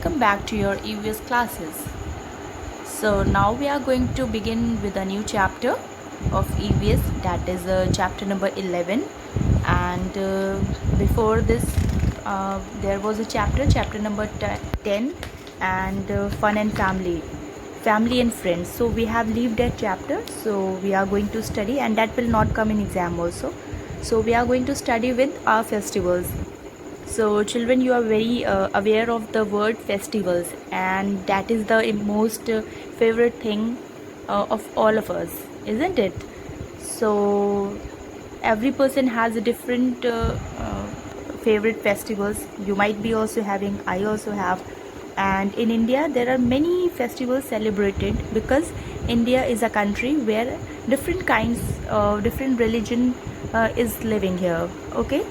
welcome back to your EVS classes. So now we are going to begin with a new chapter of EVS, that is chapter number 11. And before this there was a chapter number 10, and fun and family and friends. So we have leave that chapter, so we are going to study, and that will not come in exam also. So we are going to study with our festivals. So children, you are very aware of the word festivals, and that is the most favorite thing of all of us, isn't it? So every person has a different favorite festivals. You might be also having, I also have. And in India there are many festivals celebrated, because India is a country where different kinds of different religion is living here. Okay,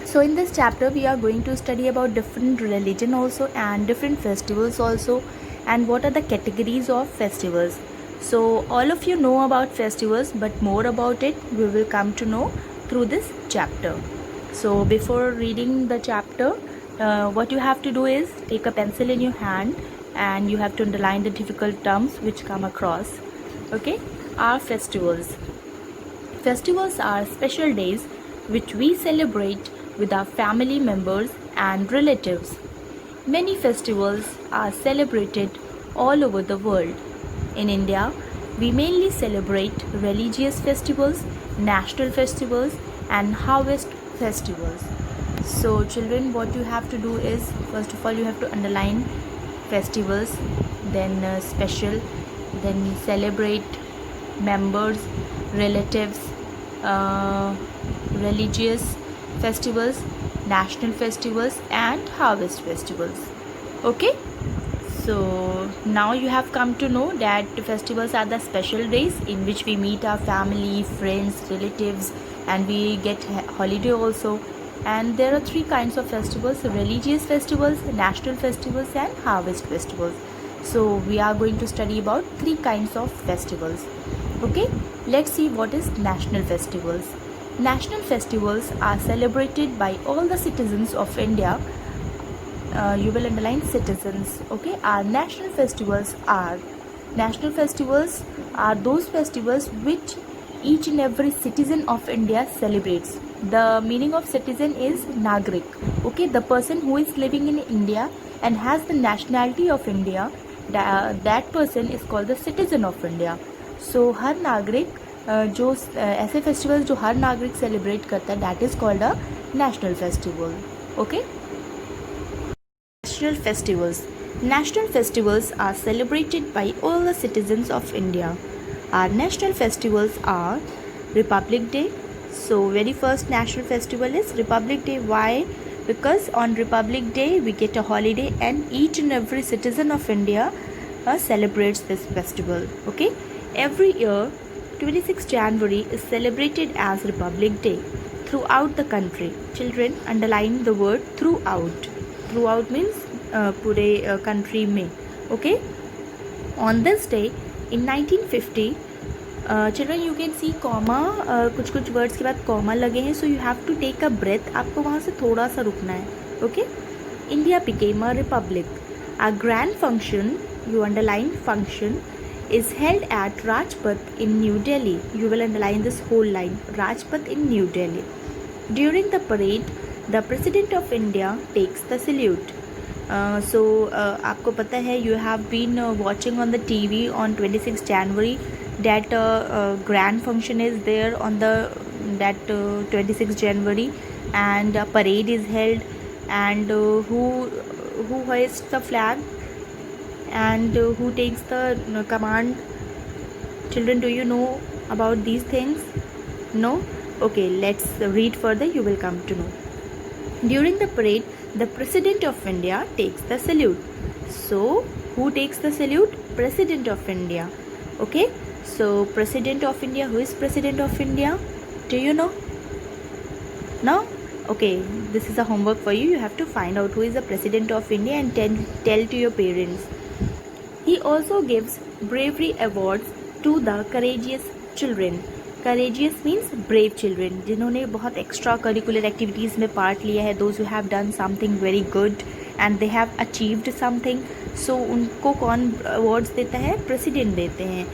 so in this chapter we are going to study about different religion also, and different festivals also, and what are the categories of festivals. So all of you know about festivals, but more about it we will come to know through this chapter. So before reading the chapter, what you have to do is take a pencil in your hand, and you have to underline the difficult terms which come across. Okay, our festivals. Festivals are special days which we celebrate with our family members and relatives. Many festivals are celebrated all over the world. In India, we mainly celebrate religious festivals, national festivals, and harvest festivals. So children, what you have to do is, first of all you have to underline festivals, then special, then celebrate, members, relatives, religious festivals, national festivals, and harvest festivals. Okay, so now you have come to know that festivals are the special days in which we meet our family, friends, relatives, and we get holiday also. And there are three kinds of festivals: religious festivals, national festivals, and harvest festivals. So we are going to study about three kinds of festivals. Okay, let's see what is national festivals. National festivals are celebrated by all the citizens of India. You will underline citizens. Okay, our national festivals are those festivals which each and every citizen of India celebrates. The meaning of citizen is Nagrik. Okay, the person who is living in India and has the nationality of India, that person is called the citizen of India. So हर नागरिक जो ऐसे festival जो हर नागरिक celebrate करता है, that is called a national festival. Okay, national festivals. National festivals are celebrated by all the citizens of India. Our national festivals are Republic Day. So very first national festival is Republic Day. Why? Because on Republic Day we get a holiday, and each and every citizen of India celebrates this festival. Okay, every year 26 January is celebrated as Republic Day throughout the country. Children, underline the word throughout. Throughout means पूरे country में. Okay, on this day in 1950, children you can see comma, कुछ कुछ words के बाद comma लगे हैं, so you have to take a breath. आपको वहाँ से थोड़ा सा रुकना है. Okay, India became a republic. A grand function, you underline function, is held at Rajpath in New Delhi. You will underline this whole line, Rajpath in New Delhi. During the parade, the President of India takes the salute. आपको पता है, you have been watching on the TV on 26 January that grand function is there on that 26 January, and a parade is held, and who hoists the flag, and who takes the command. Children, do you know about these things? No? Okay, let's read further, you will come to know. During the parade, the President of India takes the salute. So who takes the salute? President of India. Okay, so President of India, who is President of India? Do you know? No? Okay, this is a homework for you. You have to find out who is the President of India and tell to your parents. He also gives bravery awards to the courageous children. Courageous means brave children, जिन्होंने बहुत extra curricular activities में part लिया है, those who have done something very good and they have achieved something, so उनको कौन awards देता है? President देते हैं.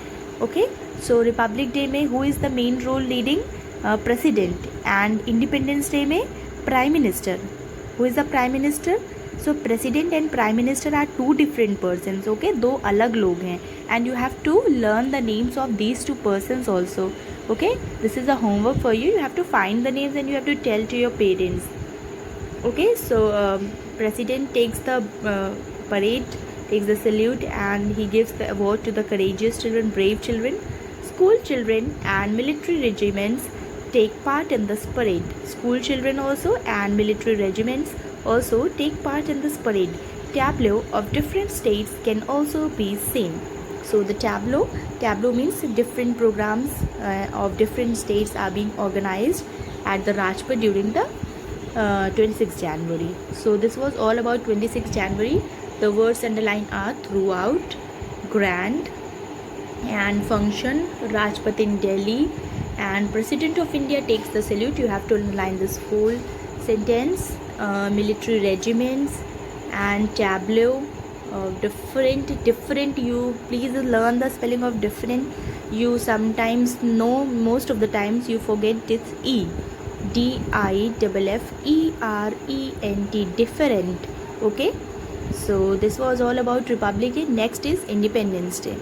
Okay, so Republic Day में who is the main role leading? President. And Independence Day में Prime Minister. Who is the Prime Minister? So President and Prime Minister are two different persons. Okay, दो अलग लोग हैं, and you have to learn the names of these two persons also. Okay, this is a homework for you. You have to find the names and you have to tell to your parents. Okay, so President takes the parade, takes the salute, and he gives the award to the courageous children, brave children. School children and military regiments take part in this parade. School children also and military regiments also take part in this parade. Tableau of different states can also be seen. So the tableau means different programs of different states are being organized at the Rajpath during the 26th January. So this was all about 26th January. The words underlined are throughout, grand, and function, Rajpath in Delhi, and President of India takes the salute. You have to underline this whole sentence. Military regiments and tableau. Different, you please learn the spelling of different. You sometimes know, most of the times you forget this E. DIFFERENT, different. Okay, so this was all about Republic Day. Next is Independence Day.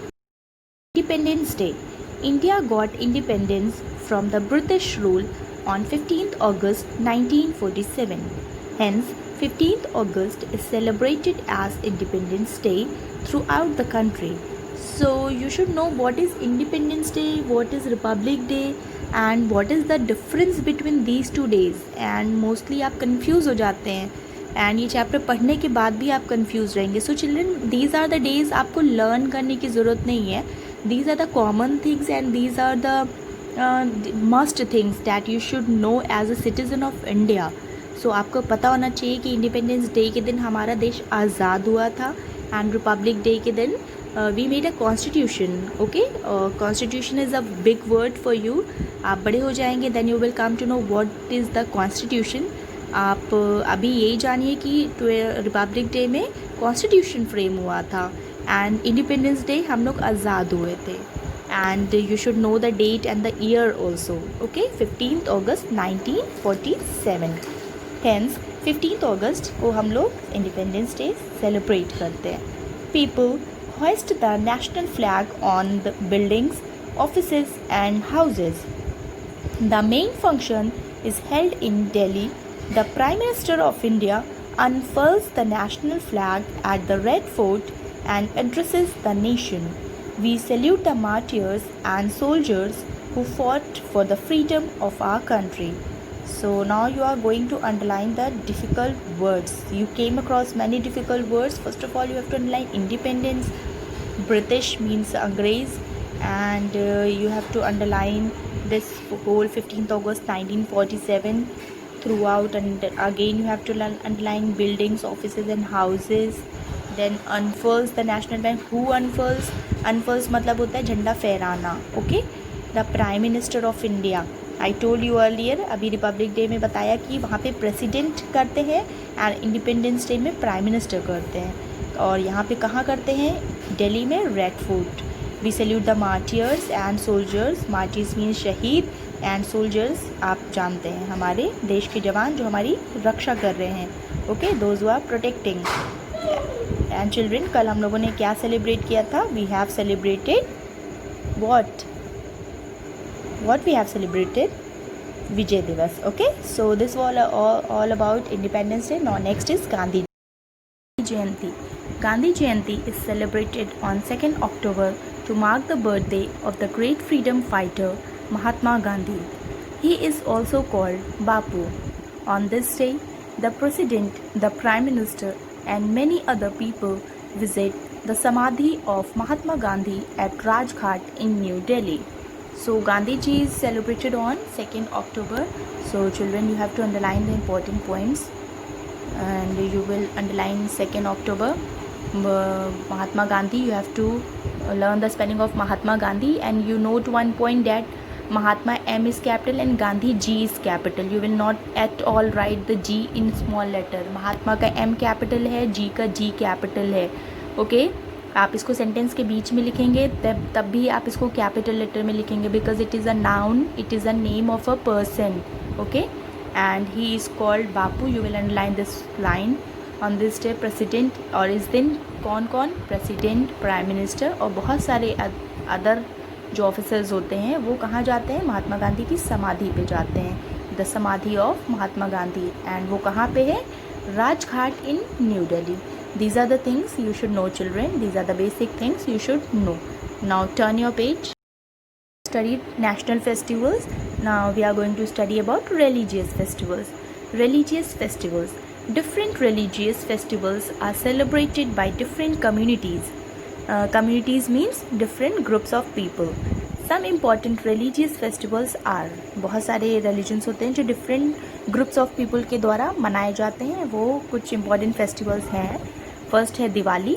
Independence Day. India got independence from the British rule on 15th August 1947. Hence, 15th August is celebrated as Independence Day throughout the country. So you should know what is Independence Day, what is Republic Day, and what is the difference between these two days. And mostly आप confuse हो जाते हैं, and ये chapter पढ़ने के बाद भी आप confuse रहेंगे. So children, these are the days आपको learn करने की ज़रूरत नहीं है. These are the common things and these are the must things that you should know as a citizen of India. So आपको पता होना चाहिए कि इंडिपेंडेंस डे के दिन हमारा देश आज़ाद हुआ था, एंड रिपब्लिक डे के दिन we made a constitution. Okay, constitution is a big word for you. आप बड़े हो जाएंगे then you will come to know what is the constitution. आप अभी यही जानिए कि रिपब्लिक डे में कॉन्स्टिट्यूशन फ्रेम हुआ था, एंड इंडिपेंडेंस डे हम लोग आज़ाद हुए थे. And you should know the date and the year also. Okay, 15th August 1947. Hence 15th August को हम लोग Independence Day celebrate करते हैं. People hoist the national flag on the buildings, offices and houses. The main function is held in Delhi. The Prime Minister of India unfurls the national flag at the Red Fort and addresses the nation. We salute the martyrs and soldiers who fought for the freedom of our country. So now you are going to underline the difficult words. You came across many difficult words. First of all, you have to underline independence. British means Angrez, and you have to underline this whole 15th August 1947 throughout, and again you have to underline buildings, offices and houses. Then unfurls the national flag. Who unfurls? Unfurls मतलब होता है झंडा फहराना. Okay, the prime minister of India. I told you earlier, अभी Republic Day में बताया कि वहाँ पे प्रेसिडेंट करते हैं एंड इंडिपेंडेंस डे में प्राइम मिनिस्टर करते हैं. और यहाँ पे कहाँ करते हैं? दिल्ली में Red Fort. We salute the martyrs and soldiers. Martyrs mean शहीद, एंड सोल्जर्स आप जानते हैं हमारे देश के जवान जो हमारी रक्षा कर रहे हैं. Okay, those who are protecting. And children, कल हम लोगों ने क्या सेलिब्रेट किया था? We have celebrated what we have celebrated? Vijay Divas. Okay, so this was all about Independence Day. Now next is Gandhi Jayanti. Gandhi Jayanti is celebrated on 2nd October to mark the birthday of the great freedom fighter Mahatma Gandhi. He is also called Bapu. On this day, the President, the Prime Minister and many other people visit the Samadhi of Mahatma Gandhi at Rajghat in New Delhi. So Gandhi ji is celebrated on 2nd October. So children, you have to underline the important points, and you will underline 2nd October. Mahatma Gandhi, you have to learn the spelling of Mahatma Gandhi, and you note one point that Mahatma M is capital and Gandhi G is capital. You will not at all write the G in small letter. महात्मा का M capital है, G का G capital है. Okay आप इसको sentence के बीच में लिखेंगे तब भी आप इसको कैपिटल लेटर में लिखेंगे because it is a noun, it is a name of a person. Okay and he is called Bapu. You will underline this line. On this day president और इस दिन कौन कौन, प्रेसिडेंट, प्राइम मिनिस्टर और बहुत सारे अदर जो officers होते हैं वो कहाँ जाते हैं, महात्मा गांधी की समाधि पे जाते हैं. द समाधि ऑफ महात्मा गांधी. एंड वो कहाँ पे है, Rajghat in New Delhi. These are the things you should know, children. These are the basic things you should know. Now turn your page. Studied national festivals. Now we are going to study about religious festivals. Religious festivals. Different religious festivals are celebrated by different communities. Communities means different groups of people. Some important religious festivals are. बहुत सारे religions होते हैं जो different groups of people के द्वारा मनाए जाते हैं. वो कुछ important festivals हैं. First है Diwali.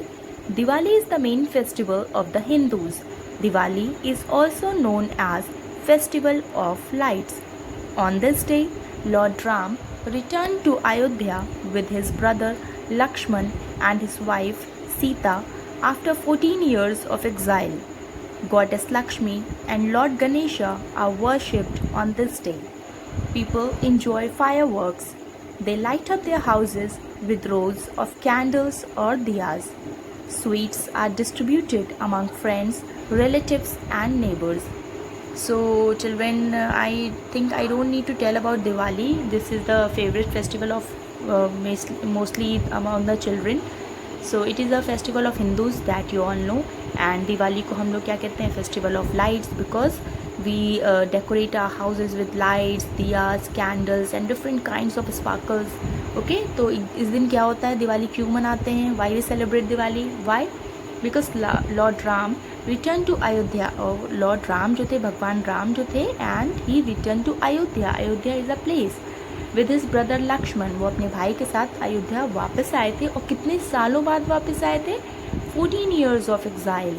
Diwali is the main festival of the Hindus. Diwali is also known as Festival of Lights. On this day, Lord Ram returned to Ayodhya with his brother Lakshman and his wife Sita after 14 years of exile. Goddess Lakshmi and Lord Ganesha are worshipped on this day. People enjoy fireworks. They light up their houses with rows of candles or diyas. Sweets are distributed among friends, relatives and neighbors. So children, I think I don't need to tell about Diwali. This is the favorite festival of mostly among the children. So it is a festival of Hindus that you all know. And Diwali को हम लोग क्या कहते हैं, festival of lights, because we decorate our houses with lights, diyas, candles and different kinds of sparkles. Okay, तो इस दिन क्या होता है, दिवाली क्यों मनाते हैं, why we celebrate Diwali, why? Because Lord Ram returned to Ayodhya. और Lord Ram जो थे, भगवान राम जो थे, and he returned to Ayodhya. Ayodhya is a place. With his brother Lakshman, वो अपने भाई के साथ अयोध्या वापस आए थे. और कितने सालों बाद वापस आए थे, 14 years of exile.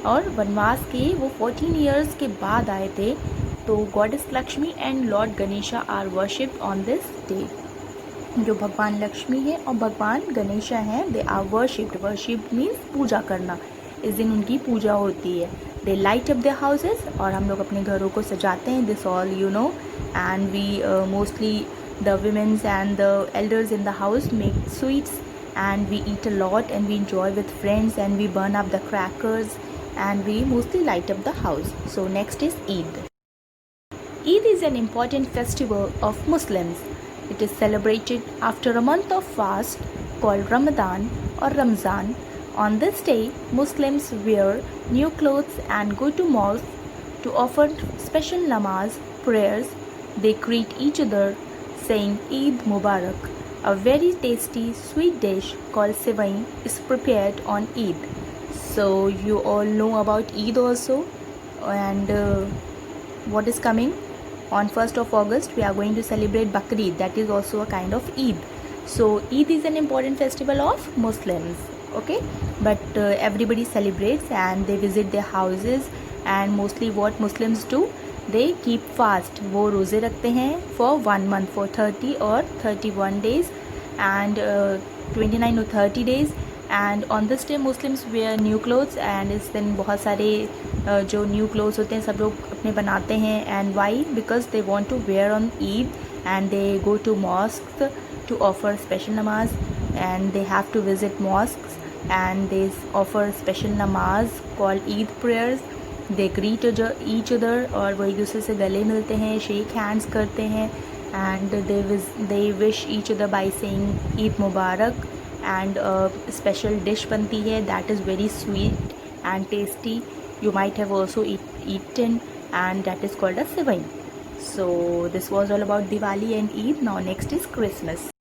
और वनवास के वो 14 years के बाद आए थे. तो goddess Lakshmi and Lord Ganesha are worshipped on this day. जो भगवान लक्ष्मी है और भगवान गणेशा हैं, they are worshipped. Worshipped means पूजा करना. इस दिन उनकी पूजा होती है. They light up their houses. और हम लोग अपने घरों को सजाते हैं. This all you know. And we mostly the women's and the elders in the house make sweets and we eat a lot and we enjoy with friends and we burn up the crackers and we mostly light up the house. So next is Eid. Eid is an important festival of Muslims. It is celebrated after a month of fast called Ramadan or Ramzan. On this day, Muslims wear new clothes and go to mosque to offer special namaz prayers. They greet each other saying Eid Mubarak. A very tasty sweet dish called Sivai is prepared on Eid. So you all know about Eid also. And what is coming? On 1st of August we are going to celebrate Bakrid. That is also a kind of Eid. So Eid is an important festival of Muslims. Okay, but everybody celebrates and they visit their houses. And mostly what Muslims do, they keep fast. वो रोज़े रखते हैं for 1 month, for 30 or 31 days and 29 or 30 days. And on this day Muslims wear new clothes. And इस दिन बहुत सारे जो new clothes होते हैं सब लोग अपने बनाते हैं. And why? Because they want to wear on Eid and they go to mosques to offer special namaz. And they have to visit mosques and they offer special namaz called Eid prayers. They greet each other और वो एक दूसरे से गले मिलते हैं, shake hands करते हैं. And they wish each other by saying Eid Mubarak. And special dish बनती है that is very sweet and tasty. You might have also eaten and that is called a Sivai. So this was all about Diwali and Eid. Now next is Christmas.